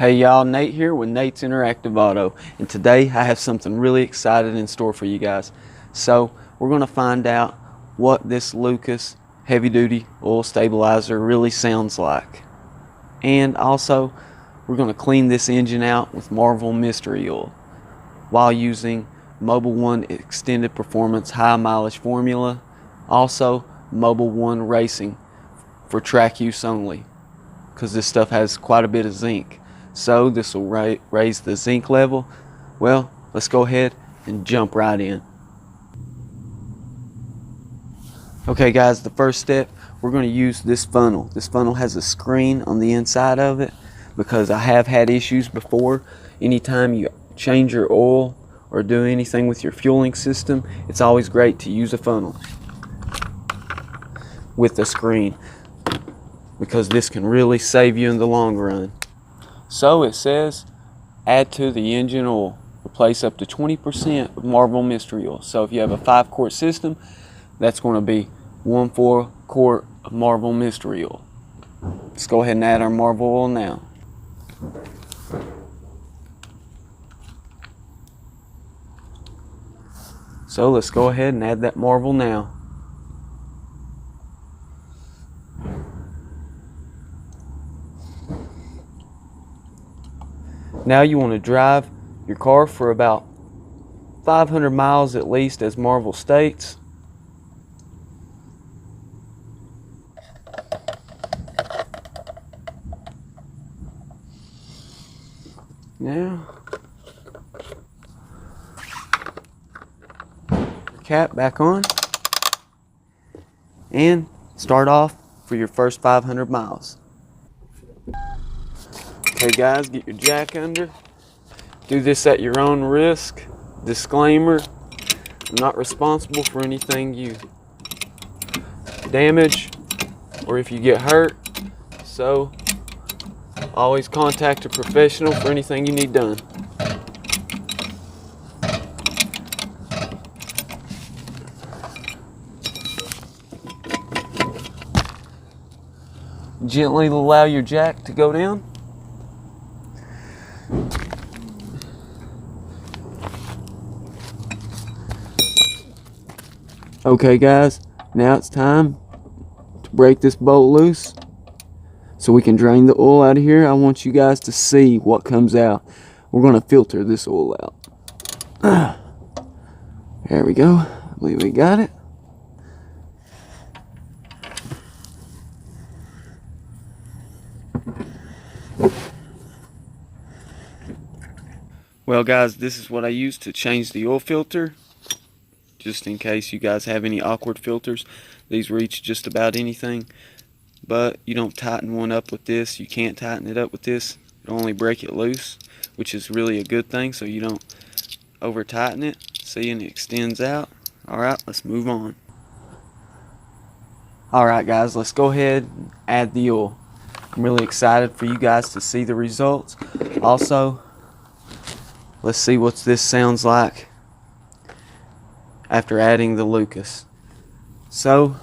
Hey y'all, Nate here with Nate's Interactive Auto, and today I have something really exciting in store for you guys. So we're going to find out what this Lucas heavy duty oil stabilizer really sounds like, and also we're going to clean this engine out with Marvel Mystery Oil while using Mobil 1 Extended Performance High Mileage Formula, also Mobil 1 Racing for track use only, because this stuff has quite a bit of zinc. So this will raise the zinc level. Well, let's go ahead and jump right in. Okay guys, the first step, we're going to use this funnel. This funnel has a screen on the inside of it because I have had issues before. Anytime you change your oil or do anything with your fueling system, it's always great to use a funnel with a screen, because this can really save you in the long run. So it says add to the engine oil, replace up to 20% of Marvel Mystery Oil. So if you have a 5-quart system, that's going to be 1/4 quart of Marvel Mystery Oil. Let's go ahead and add our Marvel oil now. So let's go ahead and add that Marvel now. Now you want to drive your car for about 500 miles at least, as Marvel states. Now, cap back on and start off for your first 500 miles. Okay guys, get your jack under. Do this at your own risk. Disclaimer, I'm not responsible for anything you damage or if you get hurt. So always contact a professional for anything you need done. Gently allow your jack to go down. Okay guys, now it's time to break this bolt loose so we can drain the oil out of here. I want you guys to see what comes out. We're going to filter this oil out. There we go. I believe we got it. Well guys, this is what I use to change the oil filter, just in case you guys have any awkward filters. These reach just about anything, but you don't tighten one up with this. You can't tighten it up with this. It'll only break it loose, which is really a good thing, so you don't over tighten it. See, and it extends out. Alright, let's move on. Alright guys, let's go ahead and add the oil. I'm really excited for you guys to see the results. Also, let's see what this sounds like after adding the Lucas. So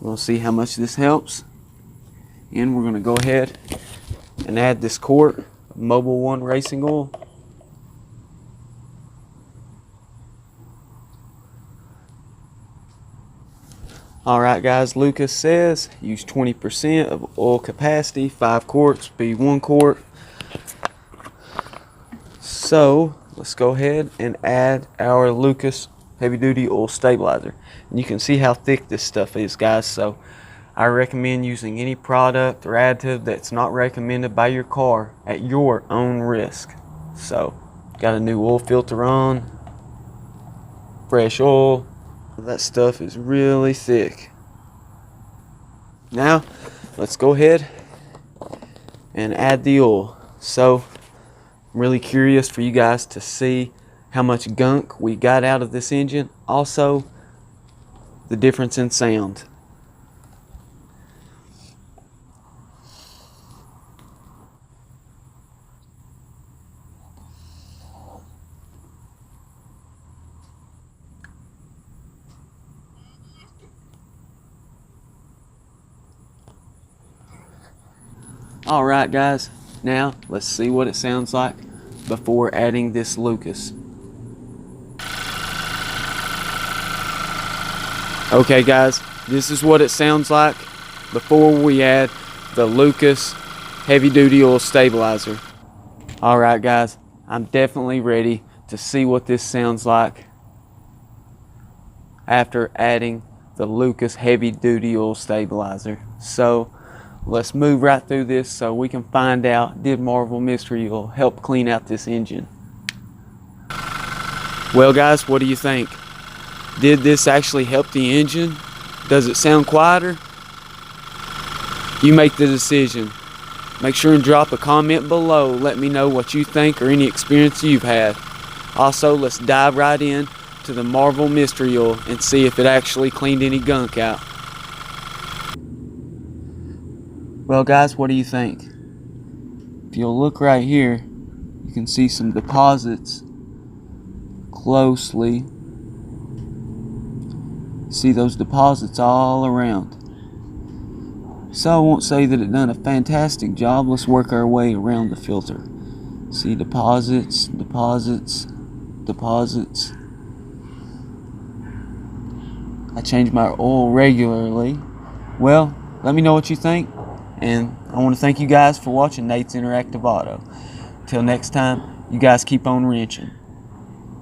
we'll see how much this helps, and we're going to go ahead and add this quart of Mobil 1 Racing Oil. Alright guys, Lucas says use 20% of oil capacity. 5 quarts be 1 quart. So let's go ahead and add our Lucas heavy duty oil stabilizer. And you can see how thick this stuff is guys, so I recommend using any product or additive that's not recommended by your car at your own risk. So got a new oil filter on, fresh oil. That stuff is really thick. Now let's go ahead and add the oil. So I'm really curious for you guys to see how much gunk we got out of this engine. Also, the difference in sound. Alright guys, Now let's see what it sounds like before adding this Lucas. Okay guys, this is what it sounds like before we add the Lucas heavy duty oil stabilizer. Alright guys, I'm definitely ready to see what this sounds like after adding the Lucas heavy duty oil stabilizer. So let's move right through this so we can find out, did Marvel Mystery Oil help clean out this engine? Well guys, what do you think? Did this actually help the engine? Does it sound quieter? You make the decision. Make sure and drop a comment below. Let me know what you think or any experience you've had. Also, let's dive right in to the Marvel Mystery Oil and see if it actually cleaned any gunk out. Well guys, what do you think? If you'll look right here, you can see some deposits closely. See those deposits all around. So I won't say that it done a fantastic job. Let's work our way around the filter. See deposits, deposits, deposits. I change my oil regularly. Well, let me know what you think, and I want to thank you guys for watching Nate's Interactive Auto. Till next time, you guys keep on wrenching.